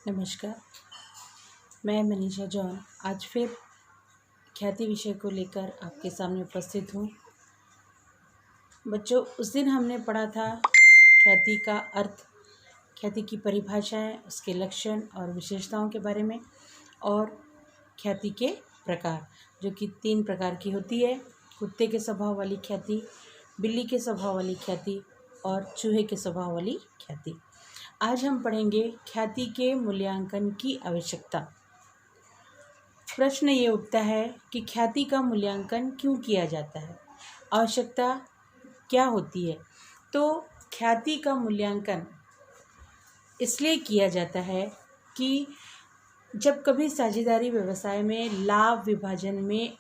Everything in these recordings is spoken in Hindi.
नमस्कार। मैं मनीषा जॉन आज फिर ख्याति विषय को लेकर आपके सामने उपस्थित हूँ। बच्चों, उस दिन हमने पढ़ा था ख्याति का अर्थ, ख्याति की परिभाषाएं, उसके लक्षण और विशेषताओं के बारे में, और ख्याति के प्रकार जो कि 3 प्रकार की होती है: कुत्ते के स्वभाव वाली ख्याति, बिल्ली के स्वभाव वाली ख्याति और चूहे के स्वभाव वाली ख्याति। आज हम पढ़ेंगे ख्याति के मूल्यांकन की आवश्यकता। प्रश्न ये उठता है कि ख्याति का मूल्यांकन क्यों किया जाता है, आवश्यकता क्या होती है। तो ख्याति का मूल्यांकन इसलिए किया जाता है कि जब कभी साझेदारी व्यवसाय में लाभ विभाजन में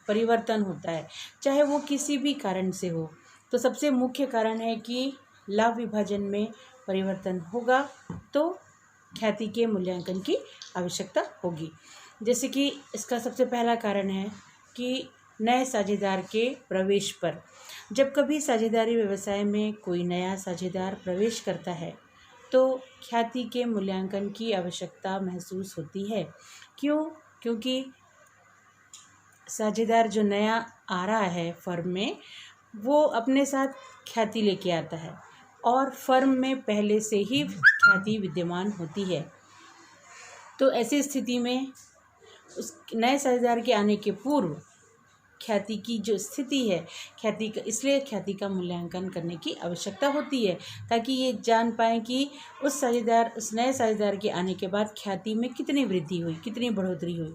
परिवर्तन होता है, चाहे वो किसी भी कारण से हो, तो सबसे मुख्य कारण है कि लाभ विभाजन में परिवर्तन होगा तो ख्याति के मूल्यांकन की आवश्यकता होगी। जैसे कि इसका सबसे पहला कारण है कि नए साझेदार के प्रवेश पर। जब कभी साझेदारी व्यवसाय में कोई नया साझेदार प्रवेश करता है तो ख्याति के मूल्यांकन की आवश्यकता महसूस होती है। क्यों? क्योंकि साझेदार जो नया आ रहा है फर्म में, वो अपने साथ ख्याति लेके आता है और फर्म में पहले से ही ख्याति विद्यमान होती है। तो ऐसी स्थिति में उस नए साझेदार के आने के पूर्व ख्याति की जो स्थिति है, इसलिए ख्याति का मूल्यांकन करने की आवश्यकता होती है, ताकि ये जान पाएँ कि उस नए साझेदार के आने के बाद ख्याति में कितनी वृद्धि हुई, कितनी बढ़ोतरी हुई।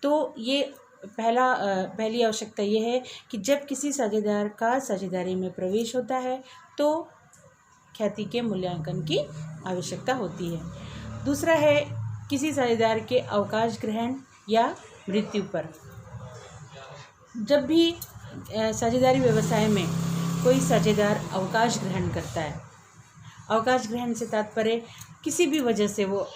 तो ये पहली आवश्यकता ये है कि जब किसी साझेदार का साझेदारी में प्रवेश होता है तो ख्याति के मूल्यांकन की आवश्यकता होती है। दूसरा है किसी साझेदार के अवकाश ग्रहण या मृत्यु पर। जब भी साझेदारी व्यवसाय में कोई साझेदार अवकाश ग्रहण करता है, अवकाश ग्रहण से तात्पर्य किसी भी वजह से वो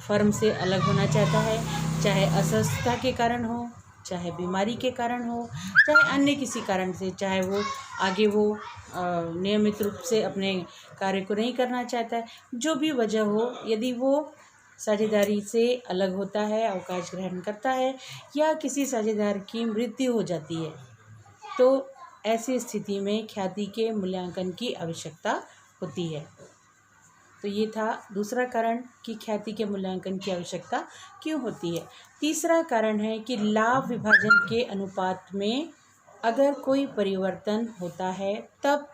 फर्म से अलग होना चाहता है, चाहे अस्वस्थता के कारण हो, चाहे बीमारी के कारण हो, चाहे अन्य किसी कारण से, चाहे वो आगे नियमित रूप से अपने कार्य को नहीं करना चाहता है, जो भी वजह हो, यदि वो साझेदारी से अलग होता है, अवकाश ग्रहण करता है या किसी साझेदार की मृत्यु हो जाती है, तो ऐसी स्थिति में ख्याति के मूल्यांकन की आवश्यकता होती है। तो ये था दूसरा कारण कि ख्याति के मूल्यांकन की आवश्यकता क्यों होती है। तीसरा कारण है कि लाभ विभाजन के अनुपात में अगर कोई परिवर्तन होता है तब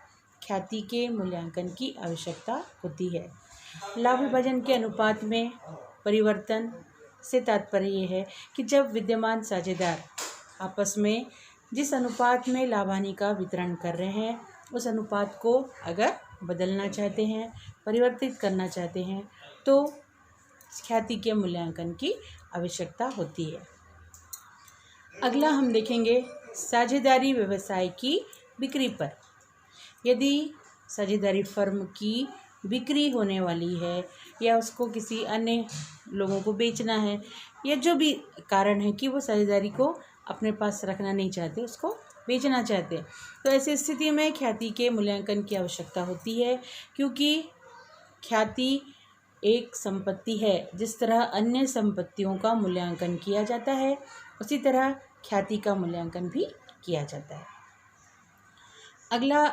ख्याति के मूल्यांकन की आवश्यकता होती है। लाभ विभाजन के अनुपात में परिवर्तन से तात्पर्य ये है कि जब विद्यमान साझेदार आपस में जिस अनुपात में लाभ हानि का वितरण कर रहे हैं, उस अनुपात को अगर बदलना चाहते हैं, परिवर्तित करना चाहते हैं, तो ख्याति के मूल्यांकन की आवश्यकता होती है। अगला हम देखेंगे साझेदारी व्यवसाय की बिक्री पर। यदि साझेदारी फर्म की बिक्री होने वाली है या उसको किसी अन्य लोगों को बेचना है, या जो भी कारण है कि वो साझेदारी को अपने पास रखना नहीं चाहते, उसको बेचना चाहते हैं, तो ऐसी स्थिति में ख्याति के मूल्यांकन की आवश्यकता होती है। क्योंकि ख्याति एक संपत्ति है, जिस तरह अन्य संपत्तियों का मूल्यांकन किया जाता है, उसी तरह ख्याति का मूल्यांकन भी किया जाता है। अगला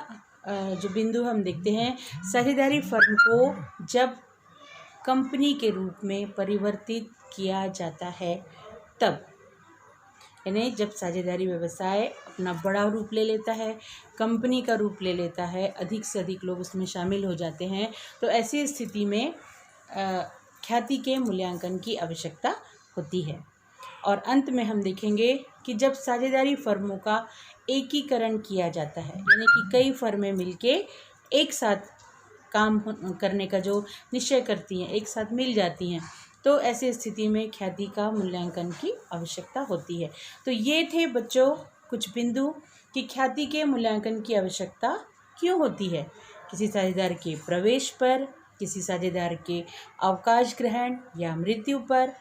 जो बिंदु हम देखते हैं, साझेदारी फर्म को जब कंपनी के रूप में परिवर्तित किया जाता है तब, यानी जब साझेदारी व्यवसाय अपना बड़ा रूप ले लेता है, कंपनी का रूप ले लेता है, अधिक से अधिक लोग उसमें शामिल हो जाते हैं, तो ऐसी स्थिति में ख्याति के मूल्यांकन की आवश्यकता होती है। और अंत में हम देखेंगे कि जब साझेदारी फर्मों का एकीकरण किया जाता है, यानी कि कई फर्में मिलके एक साथ काम करने का जो निश्चय करती हैं, एक साथ मिल जाती हैं, तो ऐसी स्थिति में ख्याति का मूल्यांकन की आवश्यकता होती है। तो ये थे बच्चों कुछ बिंदु कि ख्याति के मूल्यांकन की आवश्यकता क्यों होती है। किसी साझेदार के प्रवेश पर, किसी साझेदार के अवकाश ग्रहण या मृत्यु पर,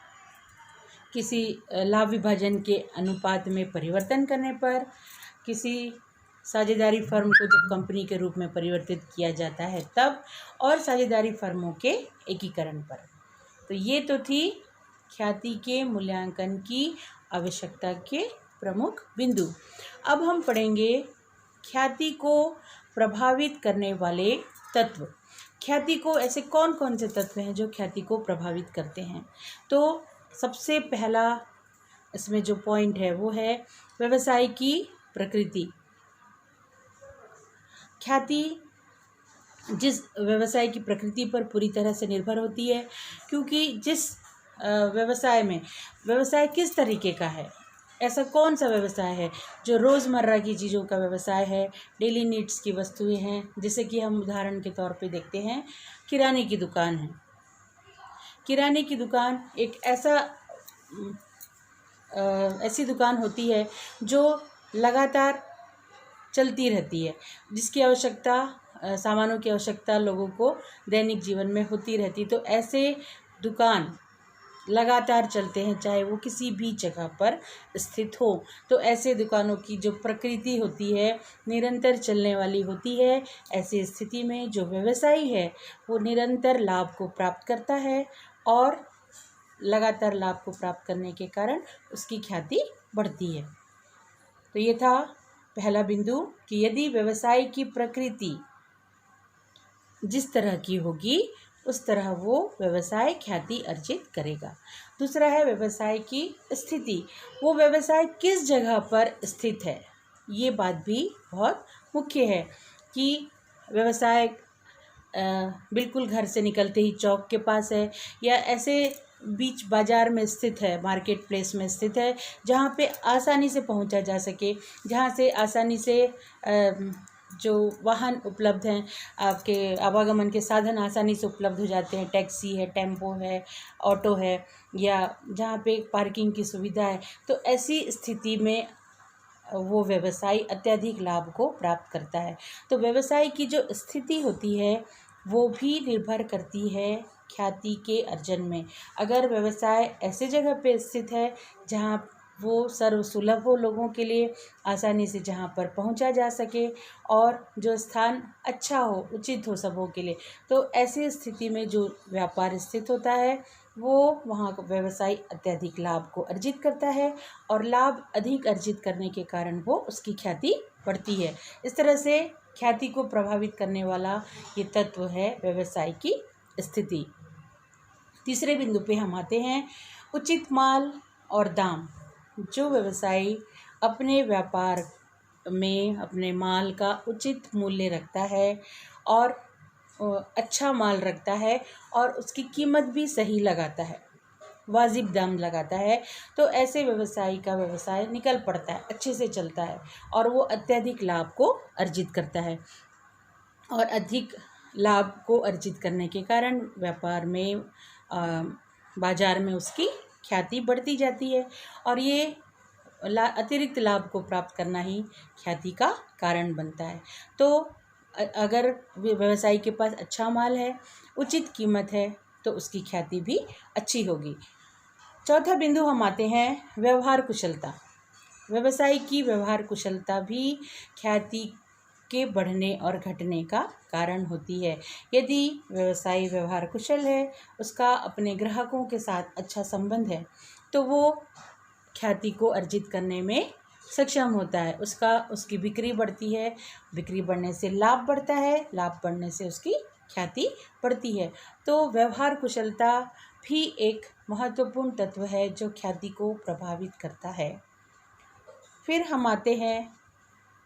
किसी लाभ विभाजन के अनुपात में परिवर्तन करने पर, किसी साझेदारी फर्म को जब कंपनी के रूप में परिवर्तित किया जाता है तब, और साझेदारी फर्मों के एकीकरण पर। तो ये तो थी ख्याति के मूल्यांकन की आवश्यकता के प्रमुख बिंदु। अब हम पढ़ेंगे ख्याति को प्रभावित करने वाले तत्व। ख्याति को ऐसे कौन कौन से तत्व हैं जो ख्याति को प्रभावित करते हैं। तो सबसे पहला इसमें जो पॉइंट है वो है व्यवसाय की प्रकृति। ख्याति जिस व्यवसाय की प्रकृति पर पूरी तरह से निर्भर होती है, क्योंकि जिस व्यवसाय किस तरीके का है, ऐसा कौन सा व्यवसाय है जो रोज़मर्रा की चीज़ों का व्यवसाय है, डेली नीड्स की वस्तुएं हैं। जैसे कि हम उदाहरण के तौर पे देखते हैं, किराने की दुकान है। किराने की दुकान एक ऐसी दुकान होती है जो लगातार चलती रहती है, जिसकी आवश्यकता सामानों की आवश्यकता लोगों को दैनिक जीवन में होती रहती। तो ऐसे दुकान लगातार चलते हैं, चाहे वो किसी भी जगह पर स्थित हो। तो ऐसे दुकानों की जो प्रकृति होती है निरंतर चलने वाली होती है। ऐसी स्थिति में जो व्यवसायी है वो निरंतर लाभ को प्राप्त करता है और लगातार लाभ को प्राप्त करने के कारण उसकी ख्याति बढ़ती है। तो ये था पहला बिंदु कि यदि व्यवसाय की प्रकृति जिस तरह की होगी उस तरह वो व्यवसाय ख्याति अर्जित करेगा। दूसरा है व्यवसाय की स्थिति। वो व्यवसाय किस जगह पर स्थित है, ये बात भी बहुत मुख्य है कि व्यवसाय बिल्कुल घर से निकलते ही चौक के पास है, या ऐसे बीच बाज़ार में स्थित है, मार्केट प्लेस में स्थित है, जहाँ पे आसानी से पहुँचा जा सके, जहाँ से आसानी से जो वाहन उपलब्ध हैं, आपके आवागमन के साधन आसानी से उपलब्ध हो जाते हैं। टैक्सी है, टेम्पो है, ऑटो है, या जहाँ पे पार्किंग की सुविधा है। तो ऐसी स्थिति में वो व्यवसाय अत्यधिक लाभ को प्राप्त करता है। तो व्यवसाय की जो स्थिति होती है वो भी निर्भर करती है ख्याति के अर्जन में। अगर व्यवसाय ऐसे जगह पे स्थित है जहाँ वो सर्वसुलभ हो लोगों के लिए, आसानी से जहाँ पर पहुँचा जा सके, और जो स्थान अच्छा हो, उचित हो सबों के लिए, तो ऐसी स्थिति में जो व्यापार स्थित होता है वो वहाँ का व्यवसाय अत्यधिक लाभ को अर्जित करता है, और लाभ अधिक अर्जित करने के कारण वो उसकी ख्याति बढ़ती है। इस तरह से ख्याति को प्रभावित करने वाला ये तत्व है व्यवसाय की स्थिति। तीसरे बिंदु पे हम आते हैं, उचित माल और दाम। जो व्यवसायी अपने व्यापार में अपने माल का उचित मूल्य रखता है और अच्छा माल रखता है और उसकी कीमत भी सही लगाता है, वाजिब दाम लगाता है, तो ऐसे व्यवसायी का व्यवसाय निकल पड़ता है, अच्छे से चलता है और वो अत्यधिक लाभ को अर्जित करता है। और अधिक लाभ को अर्जित करने के कारण व्यापार में बाज़ार में उसकी ख्याति बढ़ती जाती है, और ये अतिरिक्त लाभ को प्राप्त करना ही ख्याति का कारण बनता है। तो अगर व्यवसायी के पास अच्छा माल है, उचित कीमत है, तो उसकी ख्याति भी अच्छी होगी। चौथा बिंदु हम आते हैं व्यवहार कुशलता। व्यवसायी की व्यवहार कुशलता भी ख्याति के बढ़ने और घटने का कारण होती है। यदि व्यवसायी व्यवहार कुशल है, उसका अपने ग्राहकों के साथ अच्छा संबंध है, तो वो ख्याति को अर्जित करने में सक्षम होता है। उसकी बिक्री बढ़ती है, बिक्री बढ़ने से लाभ बढ़ता है, लाभ बढ़ने से उसकी ख्याति बढ़ती है। तो व्यवहार कुशलता भी एक महत्वपूर्ण तत्व है जो ख्याति को प्रभावित करता है। फिर हम आते हैं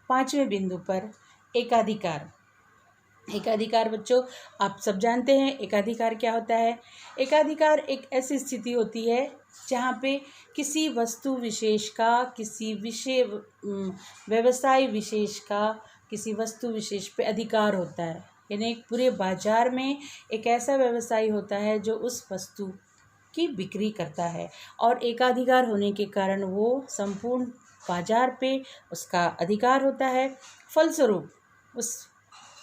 पांचवें बिंदु पर, एकाधिकार। एकाधिकार बच्चों आप सब जानते हैं एकाधिकार क्या होता है। एकाधिकार एक ऐसी स्थिति होती है जहाँ पे किसी वस्तु विशेष का, किसी व्यवसाय विशेष का किसी वस्तु विशेष पे अधिकार होता है। यानी एक पूरे बाजार में एक ऐसा व्यवसायी होता है जो उस वस्तु की बिक्री करता है, और एकाधिकार होने के कारण वो संपूर्ण बाजार पे उसका अधिकार होता है। फलस्वरूप उस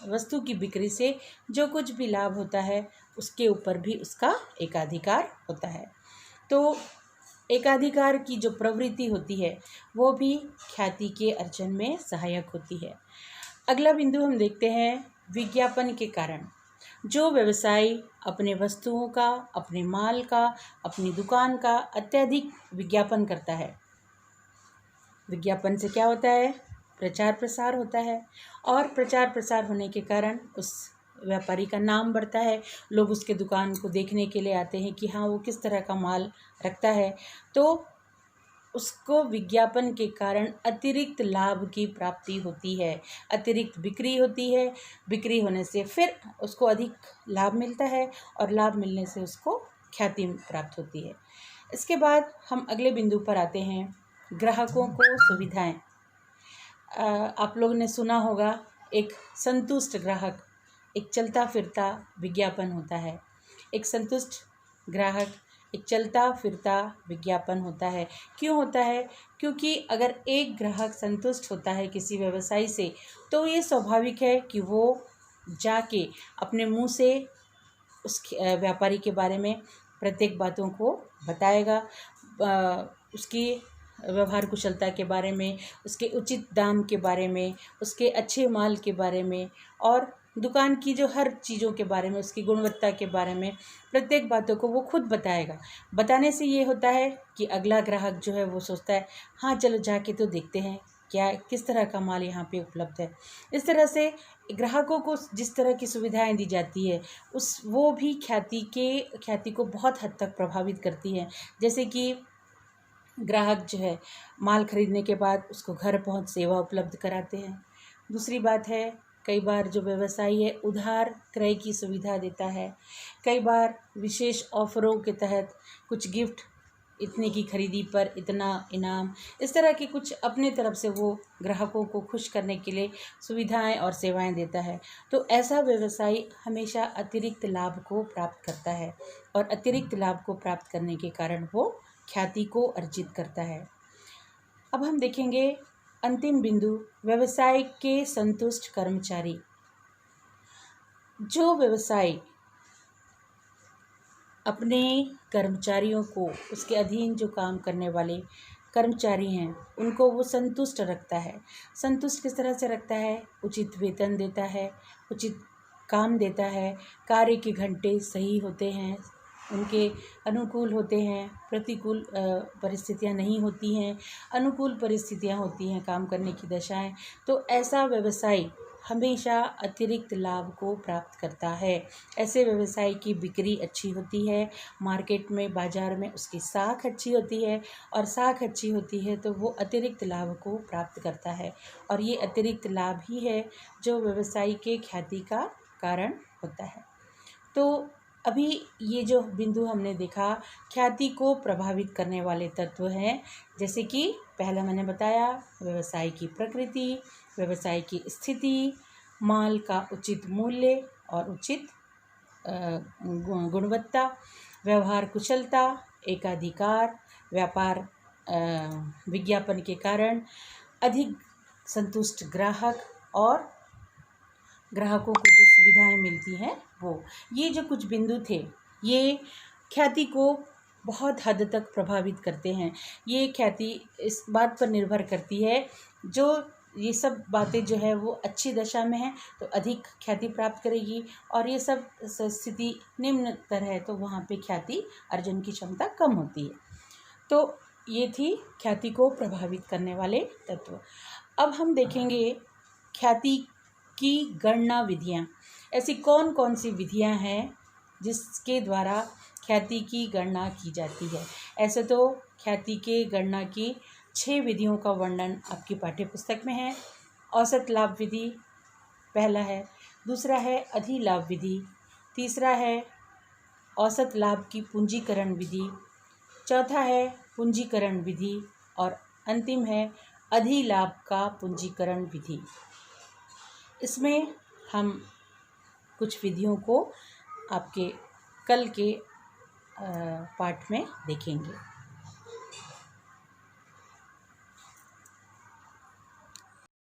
वस्तु की बिक्री से जो कुछ भी लाभ होता है उसके ऊपर भी उसका एकाधिकार होता है। तो एकाधिकार की जो प्रवृत्ति होती है वो भी ख्याति के अर्जन में सहायक होती है। अगला बिंदु हम देखते हैं विज्ञापन के कारण। जो व्यवसायी अपने वस्तुओं का, अपने माल का, अपनी दुकान का अत्यधिक विज्ञापन करता है। विज्ञापन से क्या होता है? प्रचार प्रसार होता है, और प्रचार प्रसार होने के कारण उस व्यापारी का नाम बढ़ता है। लोग उसके दुकान को देखने के लिए आते हैं कि हाँ, वो किस तरह का माल रखता है। तो उसको विज्ञापन के कारण अतिरिक्त लाभ की प्राप्ति होती है, अतिरिक्त बिक्री होती है। बिक्री होने से फिर उसको अधिक लाभ मिलता है, और लाभ मिलने से उसको ख्याति प्राप्त होती है। इसके बाद हम अगले बिंदु पर आते हैं, ग्राहकों को सुविधाएं। आप लोगों ने सुना होगा, एक संतुष्ट ग्राहक एक चलता फिरता विज्ञापन होता है। एक संतुष्ट ग्राहक एक चलता फिरता विज्ञापन होता है। क्यों होता है? क्योंकि अगर एक ग्राहक संतुष्ट होता है किसी व्यवसायी से, तो ये स्वाभाविक है कि वो जाके अपने मुंह से उस व्यापारी के बारे में प्रत्येक बातों को बताएगा, उसकी व्यवहार कुशलता के बारे में, उसके उचित दाम के बारे में, उसके अच्छे माल के बारे में, और दुकान की जो हर चीज़ों के बारे में, उसकी गुणवत्ता के बारे में, प्रत्येक बातों को वो खुद बताएगा। बताने से ये होता है कि अगला ग्राहक जो है वो सोचता है, हाँ चलो जाके तो देखते हैं क्या किस तरह का माल यहाँ पे उपलब्ध है। इस तरह से ग्राहकों को जिस तरह की सुविधाएं दी जाती है, वो भी ख्याति को बहुत हद तक प्रभावित करती है। जैसे कि ग्राहक जो है माल खरीदने के बाद उसको घर पहुंच सेवा उपलब्ध कराते हैं। दूसरी बात है, कई बार जो व्यवसायी है उधार क्रय की सुविधा देता है। कई बार विशेष ऑफरों के तहत कुछ गिफ्ट, इतने की खरीदी पर इतना इनाम, इस तरह की कुछ अपने तरफ से वो ग्राहकों को खुश करने के लिए सुविधाएं और सेवाएं देता है। तो ऐसा व्यवसायी हमेशा अतिरिक्त लाभ को प्राप्त करता है, और अतिरिक्त लाभ को प्राप्त करने के कारण वो ख्याति को अर्जित करता है। अब हम देखेंगे अंतिम बिंदु, व्यवसाय के संतुष्ट कर्मचारी। जो व्यवसायी अपने कर्मचारियों को, उसके अधीन जो काम करने वाले कर्मचारी हैं, उनको वो संतुष्ट रखता है। संतुष्ट किस तरह से रखता है? उचित वेतन देता है, उचित काम देता है, कार्य के घंटे सही होते हैं, उनके अनुकूल होते हैं, प्रतिकूल परिस्थितियां नहीं होती हैं, अनुकूल परिस्थितियां होती हैं काम करने की दशाएं। तो ऐसा व्यवसायी हमेशा अतिरिक्त लाभ को प्राप्त करता है। ऐसे व्यवसाय की बिक्री अच्छी होती है, मार्केट में, बाज़ार में उसकी साख अच्छी होती है, और साख अच्छी होती है तो वो अतिरिक्त लाभ को प्राप्त करता है, और ये अतिरिक्त लाभ ही है जो व्यवसाय के ख्याति का कारण होता है। तो अभी ये जो बिंदु हमने देखा, ख्याति को प्रभावित करने वाले तत्व हैं, जैसे कि पहला मैंने बताया, व्यवसाय की प्रकृति, व्यवसाय की स्थिति, माल का उचित मूल्य और उचित गुणवत्ता, व्यवहार कुशलता, एकाधिकार, व्यापार विज्ञापन के कारण, अधिक संतुष्ट ग्राहक, और ग्राहकों को जो सुविधाएं मिलती हैं वो। ये जो कुछ बिंदु थे, ये ख्याति को बहुत हद तक प्रभावित करते हैं। ये ख्याति इस बात पर निर्भर करती है, जो ये सब बातें जो है वो अच्छी दशा में है तो अधिक ख्याति प्राप्त करेगी, और ये सब स्थिति निम्नतर है तो वहाँ पे ख्याति अर्जन की क्षमता कम होती है। तो ये थी ख्याति को प्रभावित करने वाले तत्व। अब हम देखेंगे ख्याति की गणना विधियाँ। ऐसी कौन कौन सी विधियाँ हैं जिसके द्वारा ख्याति की गणना की जाती है? ऐसे तो ख्याति के गणना की 6 विधियों का वर्णन आपकी पाठ्यपुस्तक में है। औसत लाभ विधि पहला है, दूसरा है अधिलाभ विधि, तीसरा है औसत लाभ की पूंजीकरण विधि, चौथा है पूंजीकरण विधि, और अंतिम है अधिलाभ का पूंजीकरण विधि। इसमें हम कुछ विधियों को आपके कल के पाठ में देखेंगे।